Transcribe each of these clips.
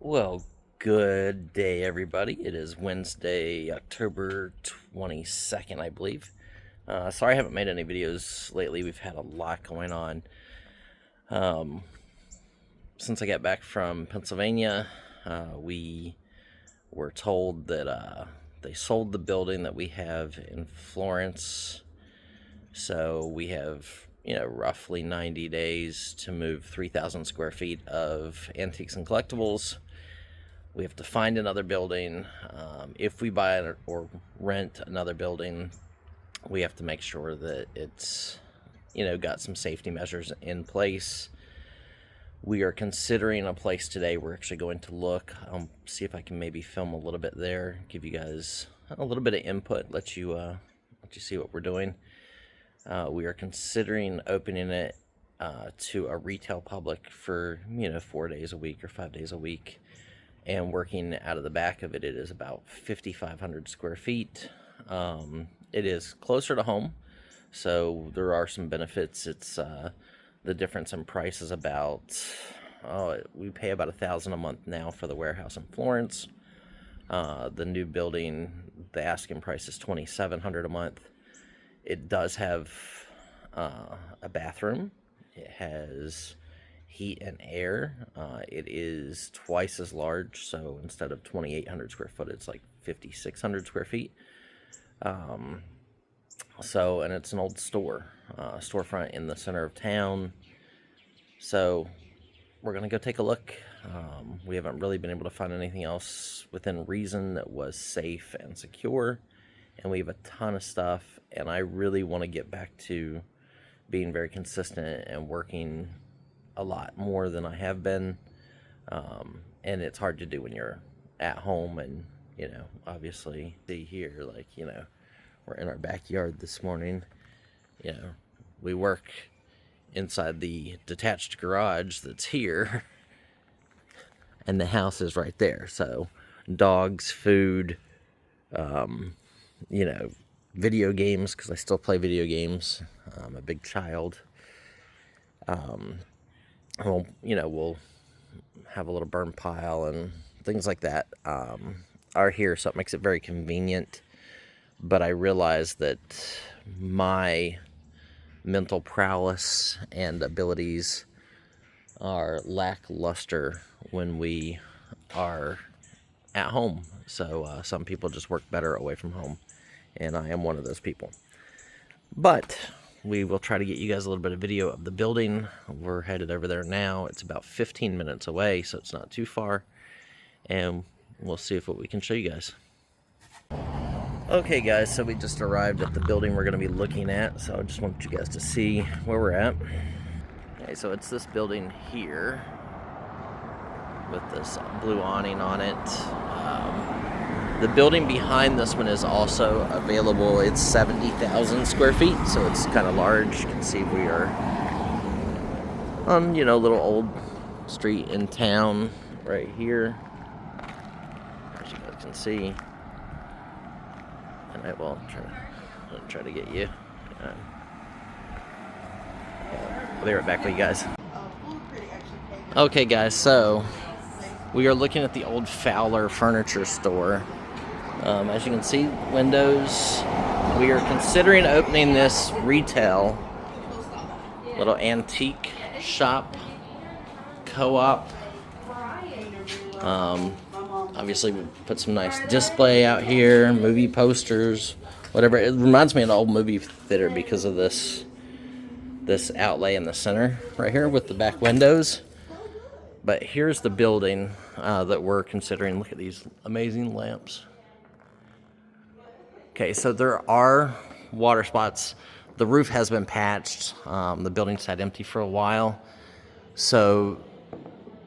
Well, good day, everybody. It is Wednesday, October 22nd, I believe. Sorry I haven't made any videos lately. We've had a lot going on. Since I got back from Pennsylvania, we were told that they sold the building that we have in Florence. So we have, roughly 90 days to move 3,000 square feet of antiques and collectibles. We have to find another building. If we buy or rent another building, we have to make sure that it's, got some safety measures in place. We are considering a place today. We're actually going to look. See if I can maybe film a little bit there, give you guys a little bit of input, let you see what we're doing. We are considering opening it to a retail public for 4 days a week or 5 days a week. And working out of the back of it, it is about 5,500 square feet. It is closer to home, so there are some benefits. It's the difference in price is about, we pay about $1,000 a month now for the warehouse in Florence. The new building, the asking price is $2,700 a month. It does have a bathroom. It has heat and air. It is twice as large, so instead of 2,800 square foot, it's like 5,600 square feet. And it's an old storefront in the center of town. So we're gonna go take a look. We haven't really been able to find anything else within reason that was safe and secure, and we have a ton of stuff, and I really want to get back to being very consistent and working a lot more than I have been, and it's hard to do when you're at home. And obviously see here, like, we're in our backyard this morning. We work inside the detached garage that's here, and the house is right there. So dogs, food, video games, because I still play video games. I'm a big child. We'll have a little burn pile and things like that are here, so it makes it very convenient. But I realize that my mental prowess and abilities are lackluster when we are at home. So some people just work better away from home, and I am one of those people. But we will try to get you guys a little bit of video of the building. We're headed over there now. It's about 15 minutes away, so it's not too far. And we'll see what we can show you guys. Okay, guys, so we just arrived at the building we're going to be looking at. So I just want you guys to see where we're at. Okay, so it's this building here with this blue awning on it. The building behind this one is also available. It's 70,000 square feet, so it's kind of large. You can see we are on, a little old street in town right here, as you guys can see. And I will try to get you. I'll be right back with you guys. Okay, guys, so we are looking at the old Fowler furniture store. As you can see, windows. We are considering opening this retail little antique shop, co-op. Obviously, we put some nice display out here, movie posters, whatever. It reminds me of an old movie theater because of this outlay in the center right here with the back windows. But here's the building that we're considering. Look at these amazing lamps. Okay, so there are water spots. The roof has been patched. The building sat empty for a while. So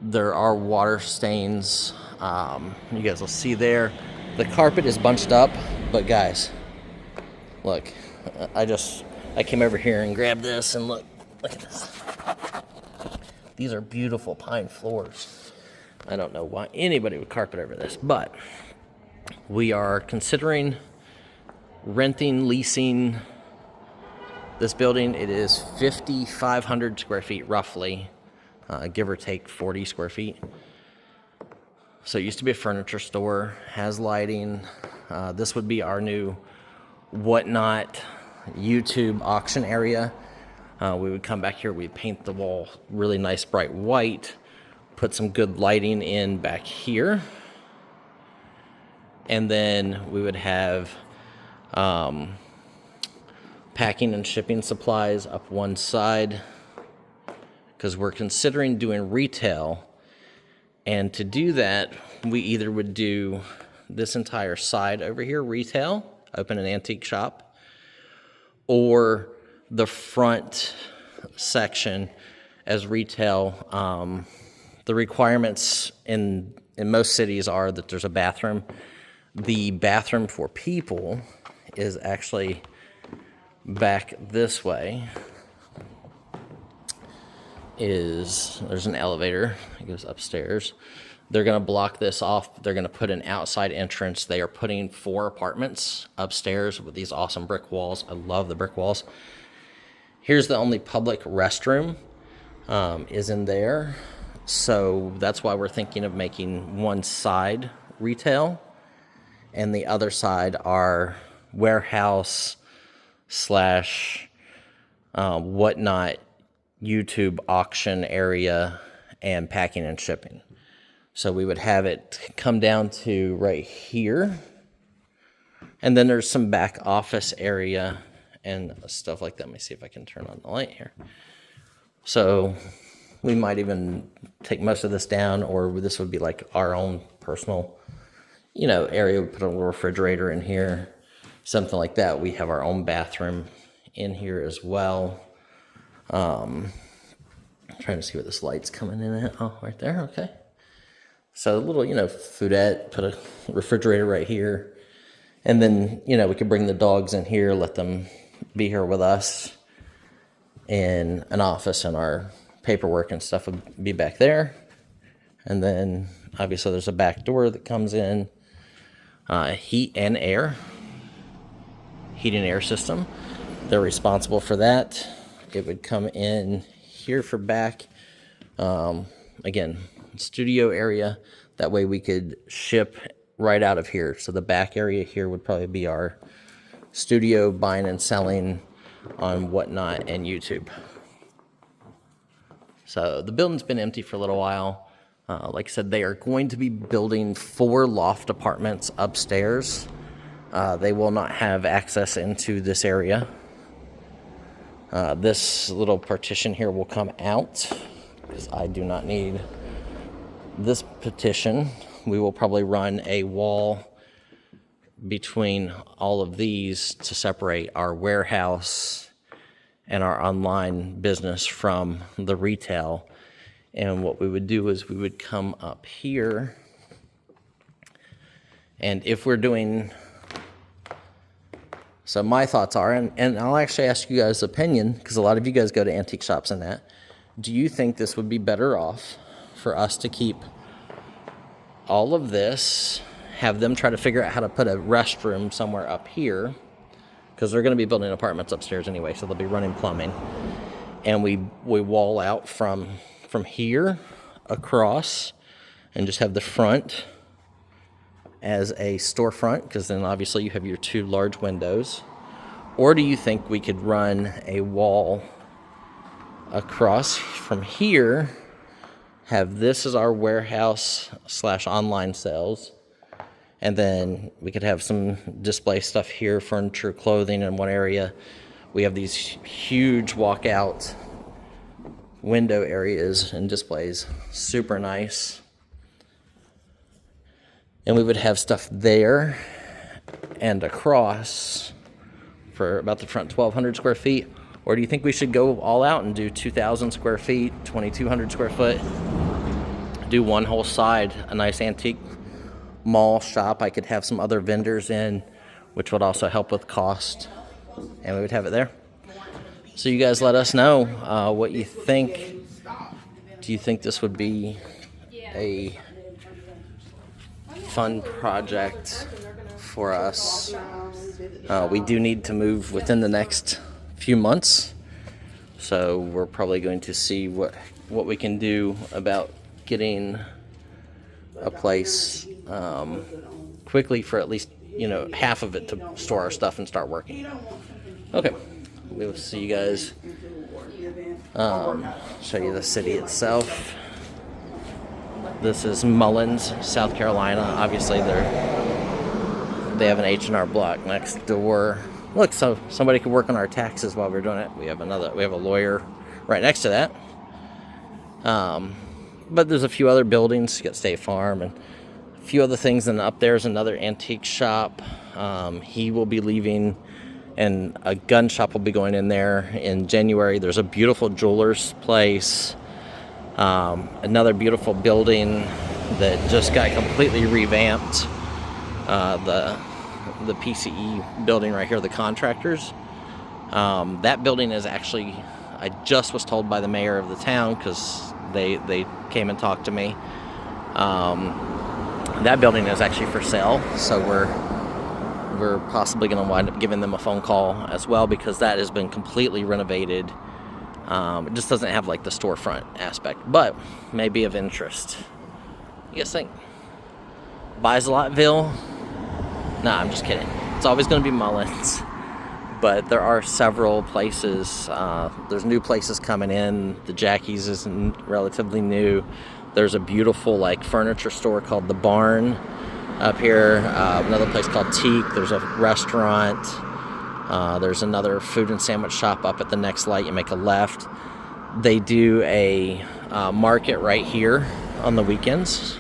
there are water stains. You guys will see there. The carpet is bunched up, but guys, look, I came over here and grabbed this, and look at this. These are beautiful pine floors. I don't know why anybody would carpet over this, but we are considering renting, leasing this building. It is 5,500 square feet roughly, give or take 40 square feet. So it used to be a furniture store, has lighting. This would be our new Whatnot YouTube auction area. We would come back here, we'd paint the wall really nice bright white, put some good lighting in back here, and then we would have packing and shipping supplies up one side, because we're considering doing retail. And to do that, we either would do this entire side over here, retail, open an antique shop, or the front section as retail. The requirements in most cities are that there's a bathroom. The bathroom for people is actually back this way. There's an elevator that goes upstairs. They're going to block this off. They're going to put an outside entrance. They are putting 4 apartments upstairs with these awesome brick walls. I love the brick walls. Here's the only public restroom is in there. So that's why we're thinking of making one side retail and the other side our warehouse slash Whatnot YouTube auction area and packing and shipping. So we would have it come down to right here. And then there's some back office area and stuff like that. Let me see if I can turn on the light here. So we might even take most of this down, or this would be like our own personal, area. We put a little refrigerator in here, something like that. We have our own bathroom in here as well. I'm trying to see what this light's coming in at. Oh, right there. Okay. So a little, foodette, put a refrigerator right here. And then, we could bring the dogs in here, let them be here with us. And an office and our paperwork and stuff would be back there. And then obviously there's a back door that comes in. Heat and air system. They're responsible for that. It would come in here for back. Again, studio area. That way we could ship right out of here. So the back area here would probably be our studio, buying and selling on Whatnot and YouTube. So the building's been empty for a little while. Like I said, they are going to be building 4 loft apartments upstairs. They will not have access into this area. This little partition here will come out because I do not need this partition. We will probably run a wall between all of these to separate our warehouse and our online business from the retail. And what we would do is we would come up here, and if we're doing, so my thoughts are, and I'll actually ask you guys' opinion, because a lot of you guys go to antique shops and that. Do you think this would be better off for us to keep all of this, have them try to figure out how to put a restroom somewhere up here, because they're going to be building apartments upstairs anyway, so they'll be running plumbing, and we wall out from here across and just have the front as a storefront, because then obviously you have your 2 large windows? Or do you think we could run a wall across from here, have this as our warehouse slash online sales, and then we could have some display stuff here, furniture, clothing in one area. We have these huge walkout window areas and displays, super nice. And we would have stuff there and across for about the front 1,200 square feet. Or do you think we should go all out and do 2,000 square feet, 2,200 square foot, do one whole side, a nice antique mall shop? I could have some other vendors in, which would also help with cost, and we would have it there. So you guys let us know what you think. Do you think this would be a fun project for us? We do need to move within the next few months, so we're probably going to see what we can do about getting a place quickly for at least, half of it to store our stuff and start working. Okay, we'll see you guys. Show you the city itself. This is Mullins, South Carolina. Obviously, they have an H&R Block next door. Look, so somebody could work on our taxes while we're doing it. We have a lawyer right next to that. But there's a few other buildings. You got State Farm and a few other things. And up there's another antique shop. He will be leaving, and a gun shop will be going in there in January. There's a beautiful jeweler's place. Another beautiful building that just got completely revamped. The PCE building right here, the contractors. That building is actually, I just was told by the mayor of the town, because they came and talked to me. That building is actually for sale, so we're possibly going to wind up giving them a phone call as well, because that has been completely renovated. It just doesn't have like the storefront aspect, but may be of interest. You guys think? Bislottville? Nah, I'm just kidding. It's always going to be Mullins. But there are several places. There's new places coming in. The Jackie's is relatively new. There's a beautiful furniture store called The Barn up here. Another place called Teak. There's a restaurant. There's another food and sandwich shop up at the next light. You make a left. They do a market right here on the weekends.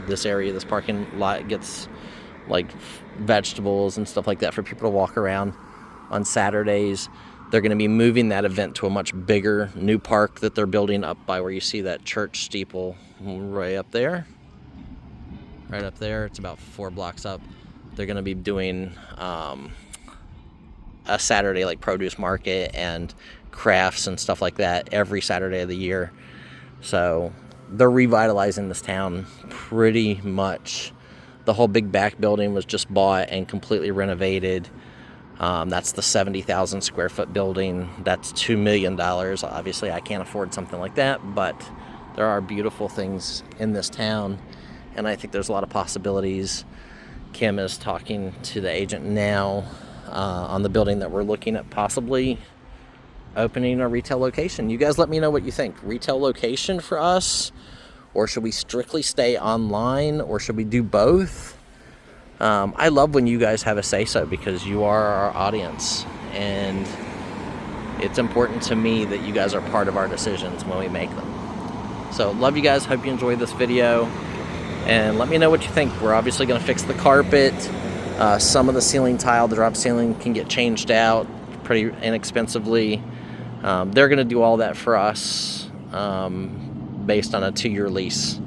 This area, this parking lot gets vegetables and stuff like that for people to walk around. On Saturdays, they're going to be moving that event to a much bigger new park that they're building up by where you see that church steeple right up there. Right up there. It's about 4 blocks up. They're going to be doing a Saturday produce market and crafts and stuff like that every Saturday of the year. So they're revitalizing this town pretty much. The whole big back building was just bought and completely renovated. That's the 70,000 square foot building. That's $2 million. Obviously, I can't afford something like that, but there are beautiful things in this town, and I think there's a lot of possibilities. Kim is talking to the agent now on the building that we're looking at possibly opening a retail location. You guys let me know what you think. Retail location for us, or should we strictly stay online, or should we do both? I love when you guys have a say-so, because you are our audience, and it's important to me that you guys are part of our decisions when we make them. So love you guys. Hope you enjoyed this video, and let me know what you think. We're obviously going to fix the carpet. Some of the ceiling tile, the drop ceiling, can get changed out pretty inexpensively. They're going to do all that for us based on a 2-year lease.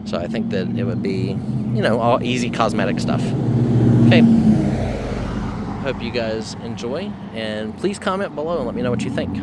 So I think that it would be, all easy cosmetic stuff. Okay. Hope you guys enjoy, and please comment below and let me know what you think.